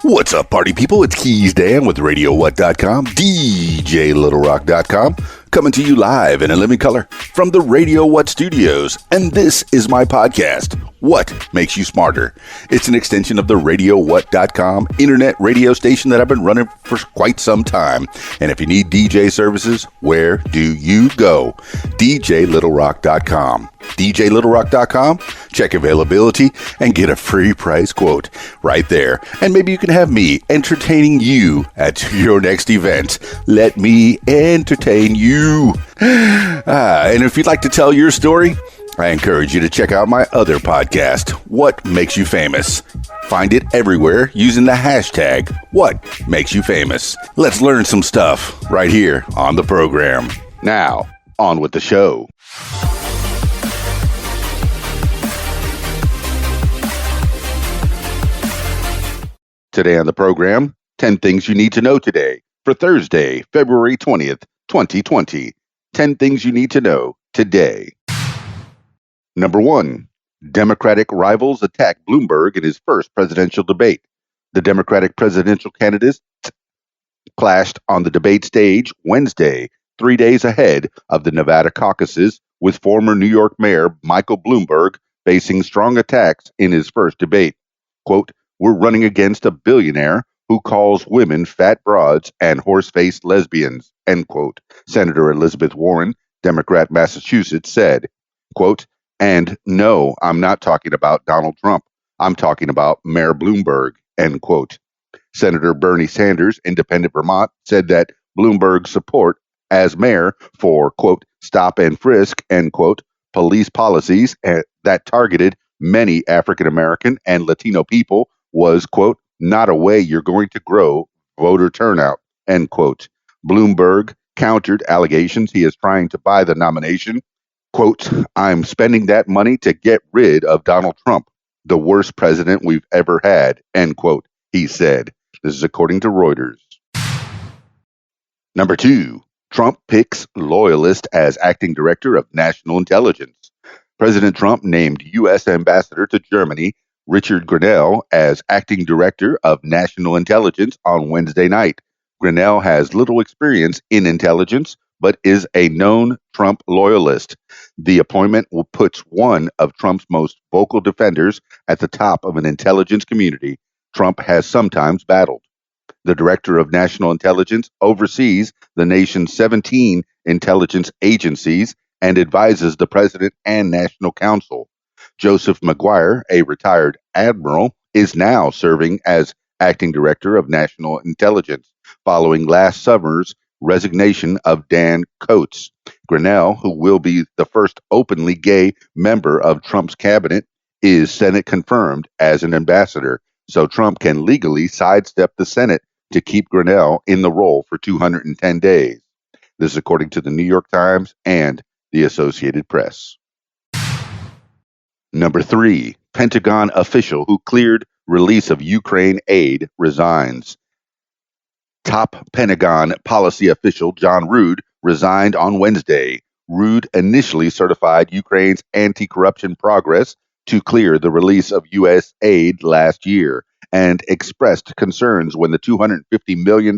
What's up, party people? It's Keys Dan with RadioWhat.com, DJLittleRock.com, coming to you live in a living color from the Radio What Studios. And this is my podcast, What Makes You Smarter? It's an extension of the RadioWhat.com internet radio station that I've been running for quite some time. And if you need DJ services, where do you go? DJLittleRock.com. DJLittleRock.com. Check availability and get a free price quote right there. And maybe you can have me entertaining you at your next event. Let me entertain you. And if you'd like to tell your story, I encourage you to check out my other podcast, What Makes You Famous. Find it everywhere using the hashtag What Makes You Famous. Let's learn some stuff right here on the program. Now, on with the show. Today on the program, 10 things you need to know today for Thursday, February 20th, 2020. 10 things you need to know today. Number 1, Democratic rivals attack Bloomberg in his first presidential debate. The Democratic presidential candidates clashed on the debate stage Wednesday, 3 days ahead of the Nevada caucuses, with former New York Mayor Michael Bloomberg facing strong attacks in his first debate. Quote, "We're running against a billionaire who calls women fat broads and horse-faced lesbians," end quote. Senator Elizabeth Warren, Democrat, Massachusetts, said, quote, "And no, I'm not talking about Donald Trump. I'm talking about Mayor Bloomberg," end quote. Senator Bernie Sanders, Independent Vermont, said that Bloomberg's support as mayor for, quote, "stop and frisk," end quote, police policies that targeted many African American and Latino people was, quote, "not a way you're going to grow voter turnout," end quote. Bloomberg countered allegations he is trying to buy the nomination. Quote, "I'm spending that money to get rid of Donald Trump, the worst president we've ever had," end quote, he said. This is according to Reuters. Number 2, Trump picks loyalist as acting director of national intelligence. President Trump named U.S. Ambassador to Germany Richard Grenell as acting director of national intelligence on Wednesday night. Grenell has little experience in intelligence, but is a known Trump loyalist. The appointment puts one of Trump's most vocal defenders at the top of an intelligence community Trump has sometimes battled. The director of national intelligence oversees the nation's 17 intelligence agencies and advises the president and national counsel. Joseph Maguire, a retired admiral, is now serving as acting director of national intelligence, following last summer's resignation of Dan Coats. Grenell, who will be the first openly gay member of Trump's cabinet, is Senate confirmed as an ambassador, so Trump can legally sidestep the Senate to keep Grenell in the role for 210 days. This is according to the New York Times and the Associated Press. Number 3, Pentagon official who cleared release of Ukraine aid resigns. Top Pentagon policy official John Rood resigned on Wednesday. Rood initially certified Ukraine's anti-corruption progress to clear the release of U.S. aid last year and expressed concerns when the $250 million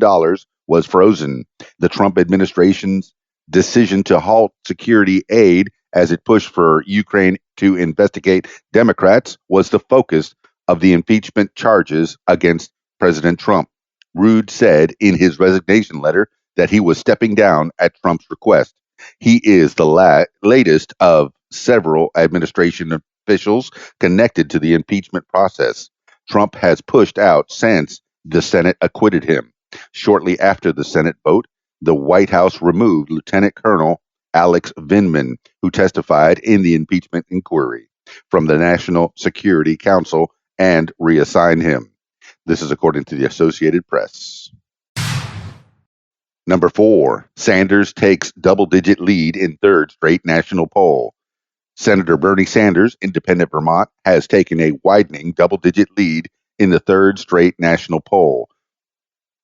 was frozen. The Trump administration's decision to halt security aid as it pushed for Ukraine to investigate Democrats was the focus of the impeachment charges against President Trump. Rood said in his resignation letter that he was stepping down at Trump's request. He is the latest of several administration officials connected to the impeachment process. Trump has pushed out since the Senate acquitted him. Shortly after the Senate vote, the White House removed Lieutenant Colonel Alex Vindman, who testified in the impeachment inquiry, from the National Security Council and reassigned him. This is according to the Associated Press. Number 4, Sanders takes double-digit lead in third straight national poll. Senator Bernie Sanders, Independent Vermont, has taken a widening double-digit lead in the third straight national poll.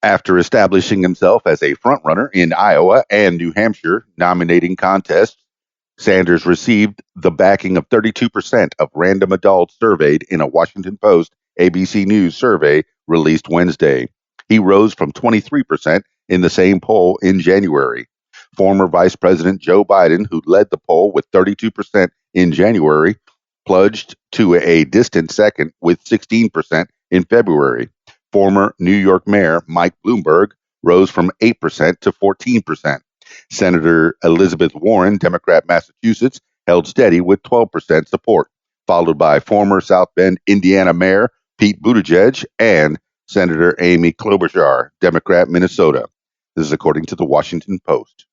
After establishing himself as a frontrunner in Iowa and New Hampshire nominating contests, Sanders received the backing of 32% of random adults surveyed in a Washington Post ABC News survey released Wednesday. He rose from 23% in the same poll in January. Former Vice President Joe Biden, who led the poll with 32% in January, plunged to a distant second with 16% in February. Former New York Mayor Mike Bloomberg rose from 8% to 14%. Senator Elizabeth Warren, Democrat Massachusetts, held steady with 12% support, followed by former South Bend, Indiana Mayor Pete Buttigieg and Senator Amy Klobuchar, Democrat Minnesota. This is according to the Washington Post.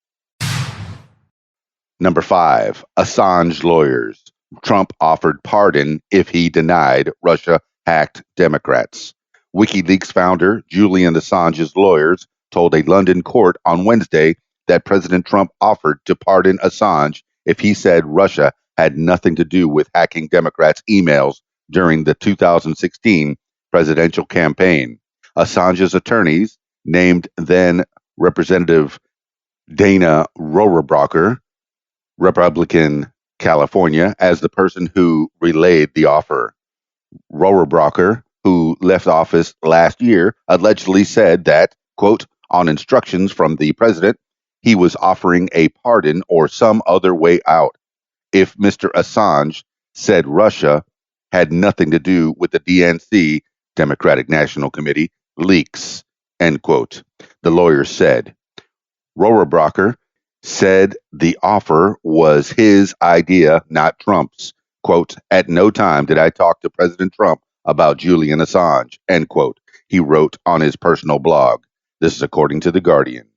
Number 5, Assange lawyers. Trump offered pardon if he denied Russia hacked Democrats. WikiLeaks founder Julian Assange's lawyers told a London court on Wednesday that President Trump offered to pardon Assange if he said Russia had nothing to do with hacking Democrats' emails during the 2016 presidential campaign. Assange's attorneys named then Representative Dana Rohrabacher, Republican California, as the person who relayed the offer. Rohrabacher, who left office last year, allegedly said that, quote, on instructions from the president, he was offering a pardon or some other way out if Mr. Assange said Russia had nothing to do with the DNC, Democratic National Committee, leaks, end quote. The lawyer said. Rohrabacher said the offer was his idea, not Trump's. Quote, at no time did I talk to President Trump about Julian Assange, end quote, he wrote on his personal blog. This is according to The Guardian.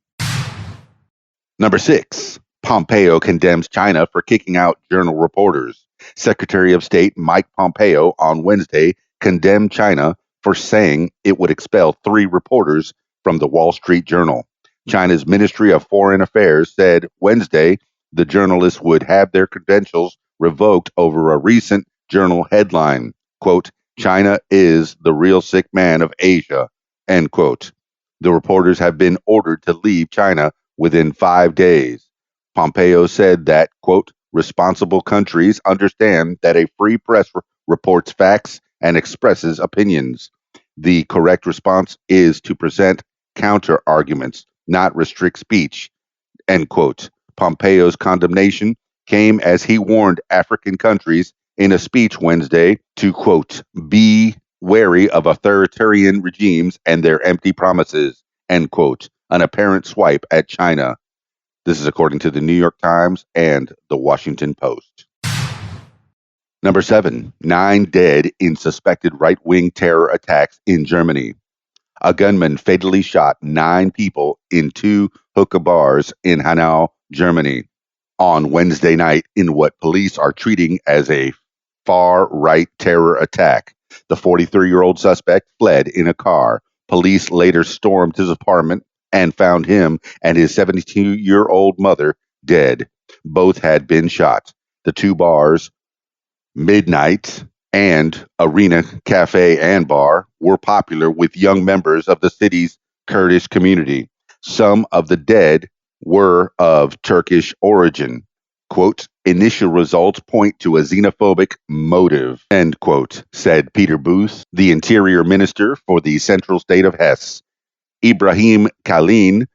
Number 6, Pompeo condemns China for kicking out journal reporters. Secretary of State Mike Pompeo on Wednesday condemned China for saying it would expel 3 reporters from the Wall Street Journal. China's Ministry of Foreign Affairs said Wednesday the journalists would have their credentials revoked over a recent journal headline, quote, China is the real sick man of Asia, end quote. The reporters have been ordered to leave China within 5 days. Pompeo said that, quote, responsible countries understand that a free press reports facts and expresses opinions. The correct response is to present counter arguments, not restrict speech, end quote. Pompeo's condemnation came as he warned African countries in a speech Wednesday to, quote, be wary of authoritarian regimes and their empty promises, end quote, an apparent swipe at China. This is according to the New York Times and the Washington Post. Number 7, 9 dead in suspected right-wing terror attacks in Germany. A gunman fatally shot 9 people in 2 hookah bars in Hanau, Germany, on Wednesday night in what police are treating as a far-right terror attack. The 43-year-old suspect fled in a car. Police later stormed his apartment and found him and his 72-year-old mother dead. Both had been shot. The 2 bars, Midnight and Arena Cafe and Bar, were popular with young members of the city's Kurdish community. Some of the dead were of Turkish origin. Quote, initial results point to a xenophobic motive, end quote, said Peter Booth, the interior minister for the central state of Hesse. Ibrahim Kalin,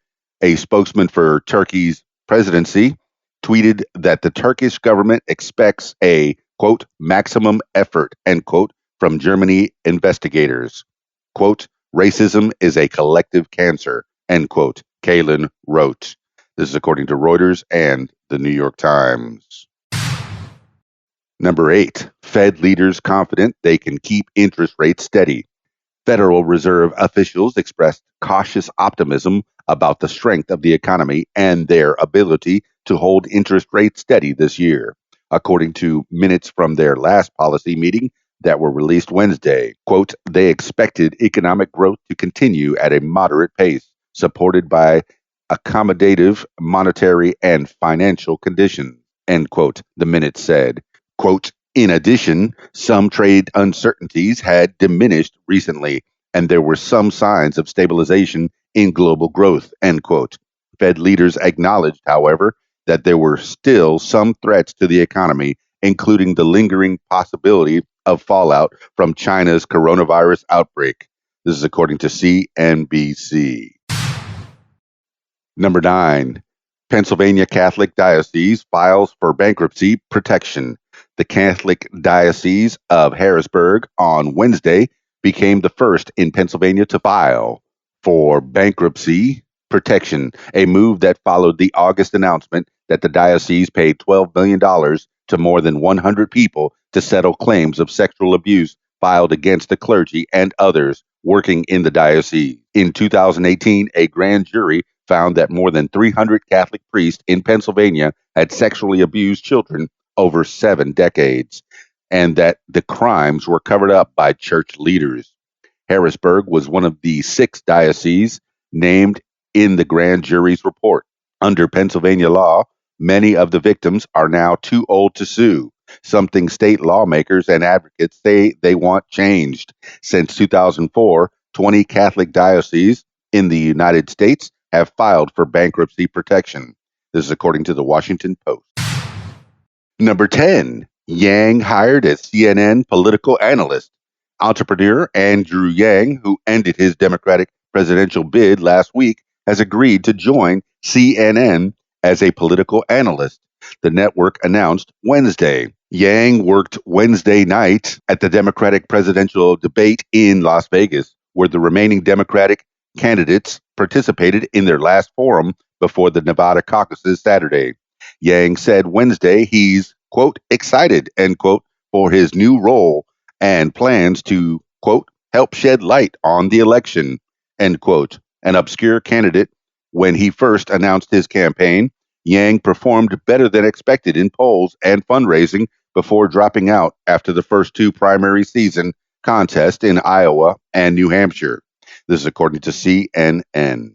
a spokesman for Turkey's presidency, tweeted that the Turkish government expects a, quote, maximum effort, end quote, from Germany investigators. Quote, racism is a collective cancer, end quote, Kalin wrote. This is according to Reuters and the New York Times. Number 8, Fed leaders confident they can keep interest rates steady. Federal Reserve officials expressed cautious optimism about the strength of the economy and their ability to hold interest rates steady this year, according to minutes from their last policy meeting that were released Wednesday. Quote, they expected economic growth to continue at a moderate pace, supported by accommodative monetary and financial conditions, end quote, the minutes said. Quote, in addition, some trade uncertainties had diminished recently, and there were some signs of stabilization in global growth, end quote. Fed leaders acknowledged, however, that there were still some threats to the economy, including the lingering possibility of fallout from China's coronavirus outbreak. This is according to CNBC. Number 9, Pennsylvania Catholic Diocese files for bankruptcy protection. The Catholic Diocese of Harrisburg on Wednesday became the first in Pennsylvania to file for bankruptcy protection, a move that followed the August announcement that the diocese paid $12 million to more than 100 people to settle claims of sexual abuse filed against the clergy and others working in the diocese. In 2018, a grand jury found that more than 300 Catholic priests in Pennsylvania had sexually abused children over 7 decades, and that the crimes were covered up by church leaders. Harrisburg was one of the 6 dioceses named in the grand jury's report. Under Pennsylvania law, many of the victims are now too old to sue, something state lawmakers and advocates say they want changed. Since 2004, 20 Catholic dioceses in the United States have filed for bankruptcy protection. This is according to the Washington Post. Number 10, Yang hired as CNN political analyst. Entrepreneur Andrew Yang, who ended his Democratic presidential bid last week, has agreed to join CNN as a political analyst, the network announced Wednesday. Yang worked Wednesday night at the Democratic presidential debate in Las Vegas, where the remaining Democratic candidates participated in their last forum before the Nevada caucuses Saturday. Yang said Wednesday he's, quote, excited, end quote, for his new role and plans to, quote, help shed light on the election, end quote. An obscure candidate, when he first announced his campaign, Yang performed better than expected in polls and fundraising before dropping out after the first 2 primary season contests in Iowa and New Hampshire. This is according to CNN.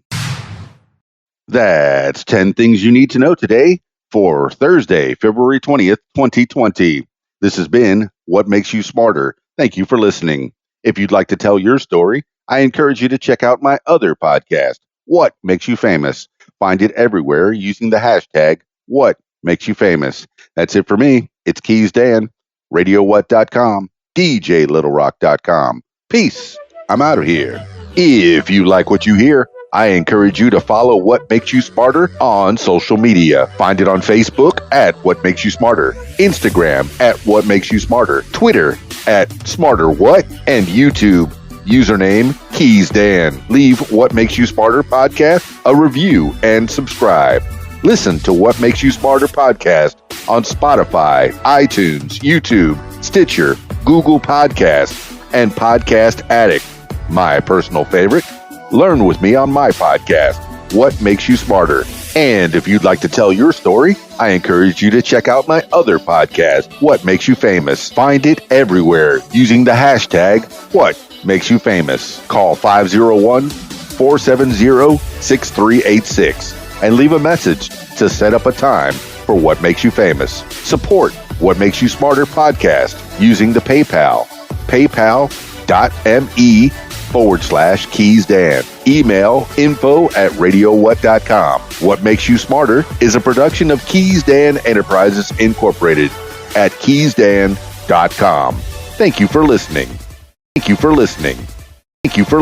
That's 10 things you need to know today for Thursday, February 20th, 2020. This has been What Makes You Smarter. Thank you for listening. If you'd like to tell your story, I encourage you to check out my other podcast, What Makes You Famous. Find it everywhere using the hashtag What Makes You Famous. That's it for me. It's Keys Dan, RadioWhat.com, DJLittleRock.com. Peace. I'm out of here. If you like what you hear, I encourage you to follow What Makes You Smarter on social media. Find it on Facebook at What Makes You Smarter, Instagram at What Makes You Smarter, Twitter at Smarter What, and YouTube, username Keys Dan. Leave What Makes You Smarter podcast a review and subscribe. Listen to What Makes You Smarter podcast on Spotify, iTunes, YouTube, Stitcher, Google Podcasts, and Podcast Addict. My personal favorite, learn with me on my podcast, What Makes You Smarter. And if you'd like to tell your story, I encourage you to check out my other podcast, What Makes You Famous. Find it everywhere using the hashtag What Makes You Famous. Call 501-470-6386 and leave a message to set up a time for What Makes You Famous. Support What Makes You Smarter podcast using the PayPal, paypal.me/Keys Dan. Email info@radiowhat.com. What Makes You Smarter is a production of Keys Dan Enterprises Incorporated at keysdan.com. Thank you for listening. Thank you for listening. Thank you for